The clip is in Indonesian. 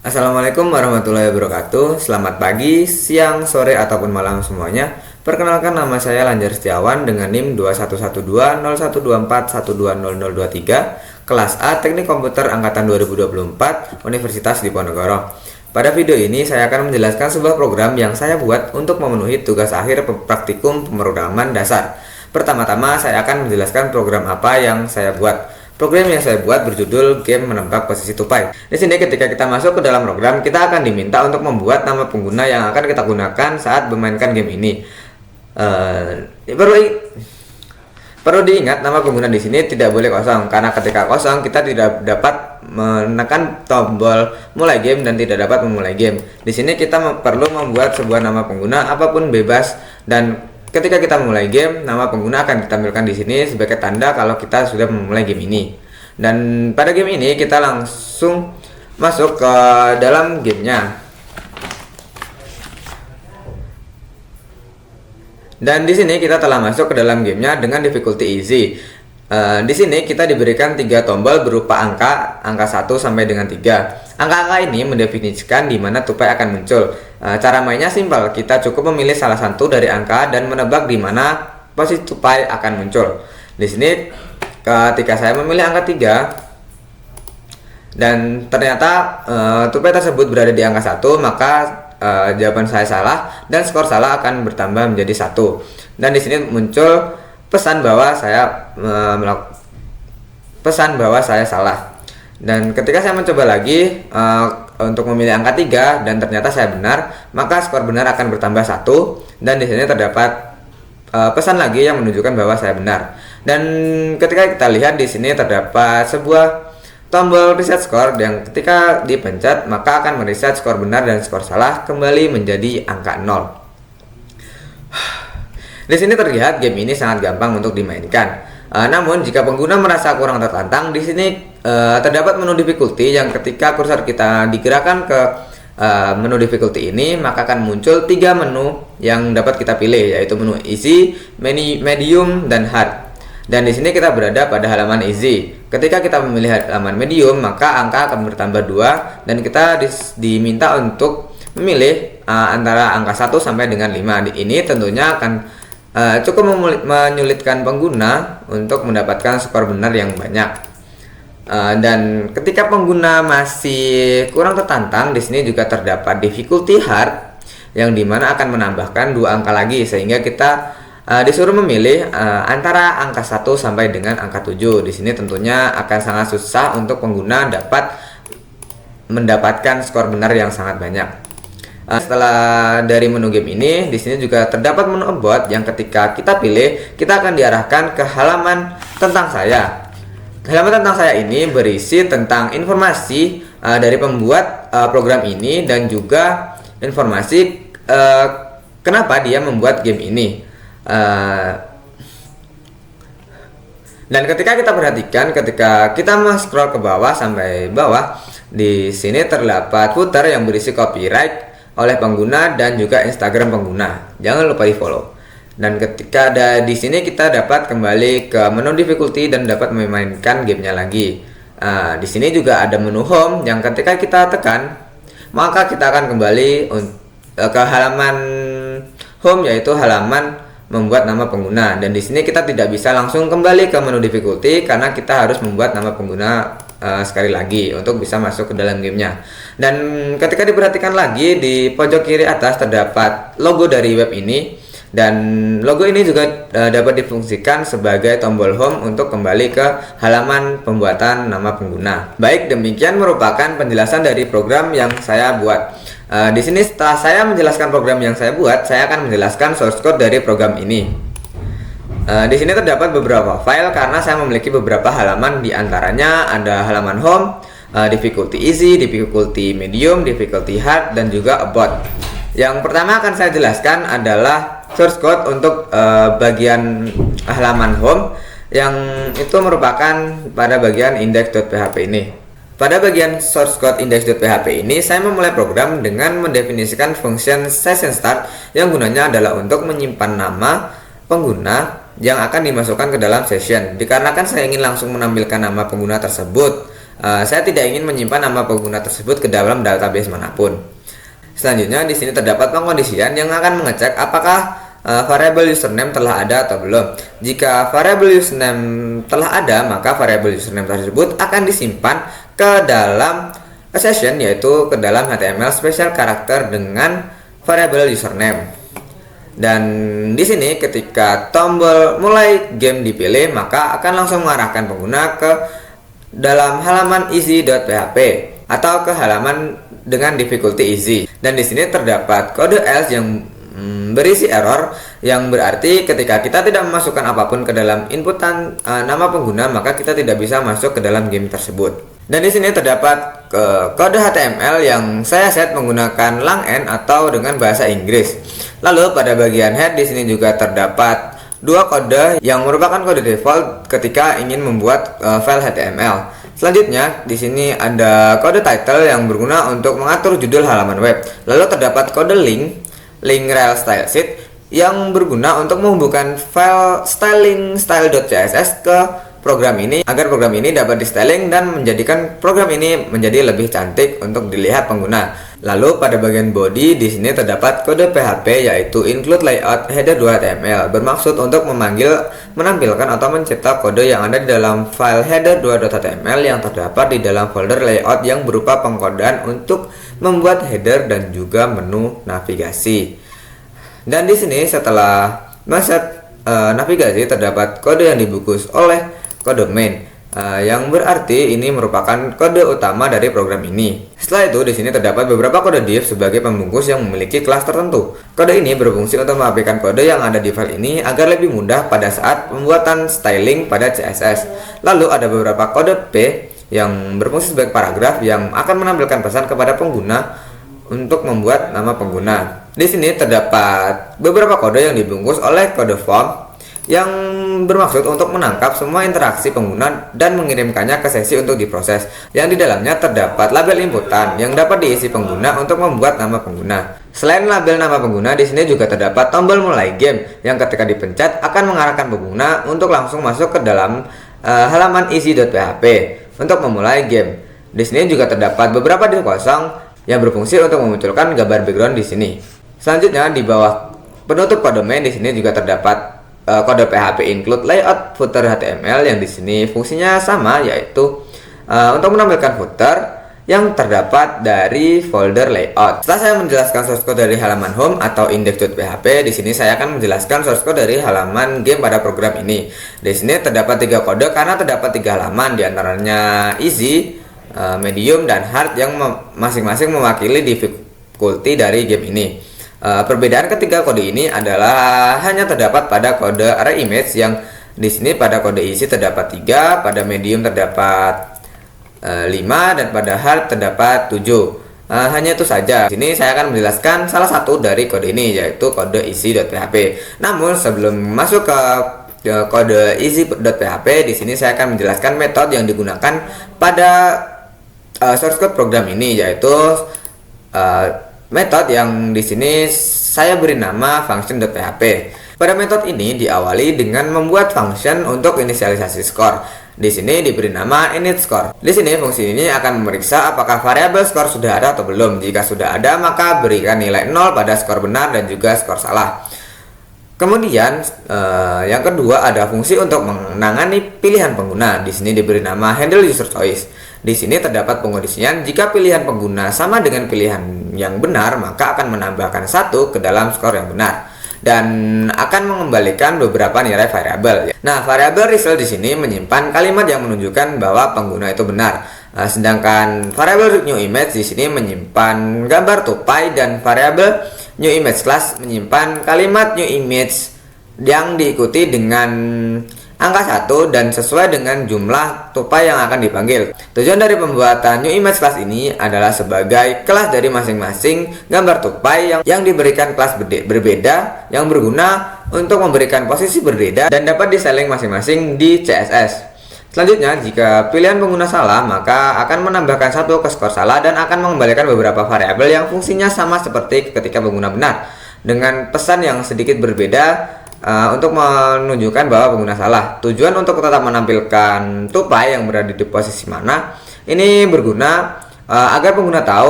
Assalamualaikum warahmatullahi wabarakatuh. Selamat pagi, siang, sore, ataupun malam semuanya. Perkenalkan, nama saya Lanjar Setiawan dengan NIM 21120124120023, kelas A Teknik Komputer Angkatan 2024, Universitas Diponegoro. Pada video ini saya akan menjelaskan sebuah program yang saya buat untuk memenuhi tugas akhir praktikum pemrograman dasar. Pertama-tama saya akan menjelaskan program apa yang saya buat. Program yang saya buat berjudul Game Menebak Posisi Tupai. Di sini ketika kita masuk ke dalam program, kita akan diminta untuk membuat nama pengguna yang akan kita gunakan saat memainkan game ini. Perlu diingat, nama pengguna di sini tidak boleh kosong, karena ketika kosong kita tidak dapat menekan tombol mulai game dan tidak dapat memulai game. Di sini kita perlu membuat sebuah nama pengguna apapun bebas, dan ketika kita memulai game, nama pengguna akan ditampilkan di sini sebagai tanda kalau kita sudah memulai game ini. Dan pada game ini kita langsung masuk ke dalam gamenya. Dan di sini kita telah masuk ke dalam gamenya dengan difficulty easy. Di sini kita diberikan 3 tombol berupa angka 1 sampai dengan 3. Angka-angka ini mendefinisikan di mana tupai akan muncul. Cara mainnya simpel, kita cukup memilih salah satu dari angka dan menebak di mana posisi tupai akan muncul. Di sini ketika saya memilih angka 3 dan ternyata tupai tersebut berada di angka 1, maka jawaban saya salah dan skor salah akan bertambah menjadi 1. Dan di sini muncul pesan bahwa saya salah. Dan ketika saya mencoba lagi untuk memilih angka 3 dan ternyata saya benar, maka skor benar akan bertambah 1. Dan di sini terdapat pesan lagi yang menunjukkan bahwa saya benar. Dan ketika kita lihat di sini terdapat sebuah tombol reset skor yang ketika dipencet maka akan mereset skor benar dan skor salah kembali menjadi angka 0. Di sini terlihat game ini sangat gampang untuk dimainkan. Namun jika pengguna merasa kurang tertantang, di sini terdapat menu difficulty yang ketika kursor kita digerakkan ke menu difficulty ini, maka akan muncul 3 menu yang dapat kita pilih, yaitu menu easy, medium, dan hard. Dan di sini kita berada pada halaman easy. Ketika kita memilih halaman medium, maka angka akan bertambah 2 dan kita diminta untuk memilih antara angka 1 sampai dengan 5. Ini tentunya akan cukup menyulitkan pengguna untuk mendapatkan skor benar yang banyak. Dan ketika pengguna masih kurang tertantang, di sini juga terdapat difficulty hard yang dimana akan menambahkan 2 angka lagi, sehingga kita disuruh memilih antara angka 1 sampai dengan angka 7. Di sini tentunya akan sangat susah untuk pengguna dapat mendapatkan skor benar yang sangat banyak. Setelah dari menu game ini, di sini juga terdapat menu about yang ketika kita pilih, kita akan diarahkan ke halaman tentang saya. Halaman tentang saya ini berisi tentang informasi dari pembuat program ini dan juga informasi kenapa dia membuat game ini. Dan ketika kita perhatikan, ketika kita scroll ke bawah sampai bawah, di sini terdapat footer yang berisi copyright oleh pengguna dan juga Instagram pengguna. Jangan lupa di follow. Dan ketika ada di sini kita dapat kembali ke menu difficulty dan dapat memainkan gamenya lagi. Di sini juga ada menu home yang ketika kita tekan, maka kita akan kembali ke halaman home, yaitu halaman membuat nama pengguna. Dan di sini kita tidak bisa langsung kembali ke menu difficulty karena kita harus membuat nama pengguna sekali lagi untuk bisa masuk ke dalam gamenya. Dan ketika diperhatikan lagi di pojok kiri atas terdapat logo dari web ini, dan logo ini juga dapat difungsikan sebagai tombol home untuk kembali ke halaman pembuatan nama pengguna. Baik, demikian merupakan penjelasan dari program yang saya buat. Di sini setelah saya menjelaskan program yang saya buat, saya akan menjelaskan source code dari program ini. Di sini terdapat beberapa file karena saya memiliki beberapa halaman, di antaranya ada halaman home, difficulty easy, difficulty medium, difficulty hard, dan juga about. Yang pertama akan saya jelaskan adalah source code untuk bagian halaman home, yang itu merupakan pada bagian index.php ini. Pada bagian source code index.php ini, saya memulai program dengan mendefinisikan function session start yang gunanya adalah untuk menyimpan nama pengguna yang akan dimasukkan ke dalam session. Dikarenakan saya ingin langsung menampilkan nama pengguna tersebut saya tidak ingin menyimpan nama pengguna tersebut ke dalam database manapun. Selanjutnya di sini terdapat pengkondisian yang akan mengecek apakah variabel username telah ada atau belum. Jika variabel username telah ada, maka variabel username tersebut akan disimpan ke dalam session, yaitu ke dalam HTML special character dengan variabel username. Dan di sini ketika tombol mulai game dipilih, maka akan langsung mengarahkan pengguna ke dalam halaman easy.php atau ke halaman dengan difficulty easy. Dan di sini terdapat kode else yang berisi error, yang berarti ketika kita tidak memasukkan apapun ke dalam inputan nama pengguna, maka kita tidak bisa masuk ke dalam game tersebut. Dan di sini terdapat kode HTML yang saya set menggunakan lang_n atau dengan bahasa Inggris. Lalu pada bagian head di sini juga terdapat dua kode yang merupakan kode default ketika ingin membuat file HTML. Selanjutnya di sini ada kode title yang berguna untuk mengatur judul halaman web. Lalu terdapat kode link rel style sheet yang berguna untuk menghubungkan file styling style.css ke program ini agar program ini dapat di styling dan menjadikan program ini menjadi lebih cantik untuk dilihat pengguna. Lalu pada bagian body di sini terdapat kode PHP yaitu include layout header 2 HTML, bermaksud untuk menampilkan atau mencetak kode yang ada di dalam file header 2.html yang terdapat di dalam folder layout yang berupa pengkodean untuk membuat header dan juga menu navigasi. Dan di sini setelah meset navigasi terdapat kode yang dibungkus oleh kode main, yang berarti ini merupakan kode utama dari program ini. Setelah itu di sini terdapat beberapa kode div sebagai pembungkus yang memiliki kelas tertentu. Kode ini berfungsi untuk mengaplikasikan kode yang ada di file ini agar lebih mudah pada saat pembuatan styling pada CSS. Lalu ada beberapa kode P yang berfungsi sebagai paragraf yang akan menampilkan pesan kepada pengguna untuk membuat nama pengguna. Di sini terdapat beberapa kode yang dibungkus oleh kode form yang bermaksud untuk menangkap semua interaksi pengguna dan mengirimkannya ke sesi untuk diproses. Yang di dalamnya terdapat label inputan yang dapat diisi pengguna untuk membuat nama pengguna. Selain label nama pengguna, di sini juga terdapat tombol mulai game yang ketika dipencet akan mengarahkan pengguna untuk langsung masuk ke dalam halaman easy.php untuk memulai game. Di sini juga terdapat beberapa div kosong yang berfungsi untuk memunculkan gambar background di sini. Selanjutnya di bawah penutup kode main di sini juga terdapat kode PHP include layout footer HTML yang di sini fungsinya sama, yaitu untuk menampilkan footer yang terdapat dari folder layout. Setelah saya menjelaskan source code dari halaman home atau index.php, di sini saya akan menjelaskan source code dari halaman game pada program ini. Di sini terdapat 3 kode karena terdapat 3 halaman, diantaranya easy, medium, dan hard yang masing-masing mewakili difficulty dari game ini. Perbedaan ketiga kode ini adalah hanya terdapat pada kode array image yang di sini pada kode easy terdapat 3, pada medium terdapat 5, dan pada hard terdapat 7. Hanya itu saja. Di sini saya akan menjelaskan salah satu dari kode ini, yaitu kode easy.php. Namun sebelum masuk ke kode easy.php, di sini saya akan menjelaskan metode yang digunakan pada source code program ini, yaitu metode yang di sini saya beri nama function.php. Pada metode ini diawali dengan membuat function untuk inisialisasi skor. Di sini diberi nama initScore. Di sini fungsi ini akan memeriksa apakah variabel skor sudah ada atau belum. Jika sudah ada, maka berikan nilai 0 pada skor benar dan juga skor salah. Kemudian yang kedua ada fungsi untuk menangani pilihan pengguna. Di sini diberi nama handle user choice. Di sini terdapat pengondisian jika pilihan pengguna sama dengan pilihan yang benar, maka akan menambahkan 1 ke dalam skor yang benar dan akan mengembalikan beberapa nilai variabel. Nah, variabel result di sini menyimpan kalimat yang menunjukkan bahwa pengguna itu benar. Sedangkan variabel new image di sini menyimpan gambar tupai, dan variabel new image class menyimpan kalimat new image yang diikuti dengan angka 1 dan sesuai dengan jumlah tupai yang akan dipanggil. Tujuan dari pembuatan new image class ini adalah sebagai kelas dari masing-masing gambar tupai yang diberikan kelas berbeda yang berguna untuk memberikan posisi berbeda dan dapat diseling masing-masing di CSS. Selanjutnya, jika pilihan pengguna salah, maka akan menambahkan 1 ke skor salah dan akan mengembalikan beberapa variabel yang fungsinya sama seperti ketika pengguna benar, dengan pesan yang sedikit berbeda untuk menunjukkan bahwa pengguna salah. Tujuan untuk tetap menampilkan tupai yang berada di posisi mana Ini berguna agar pengguna tahu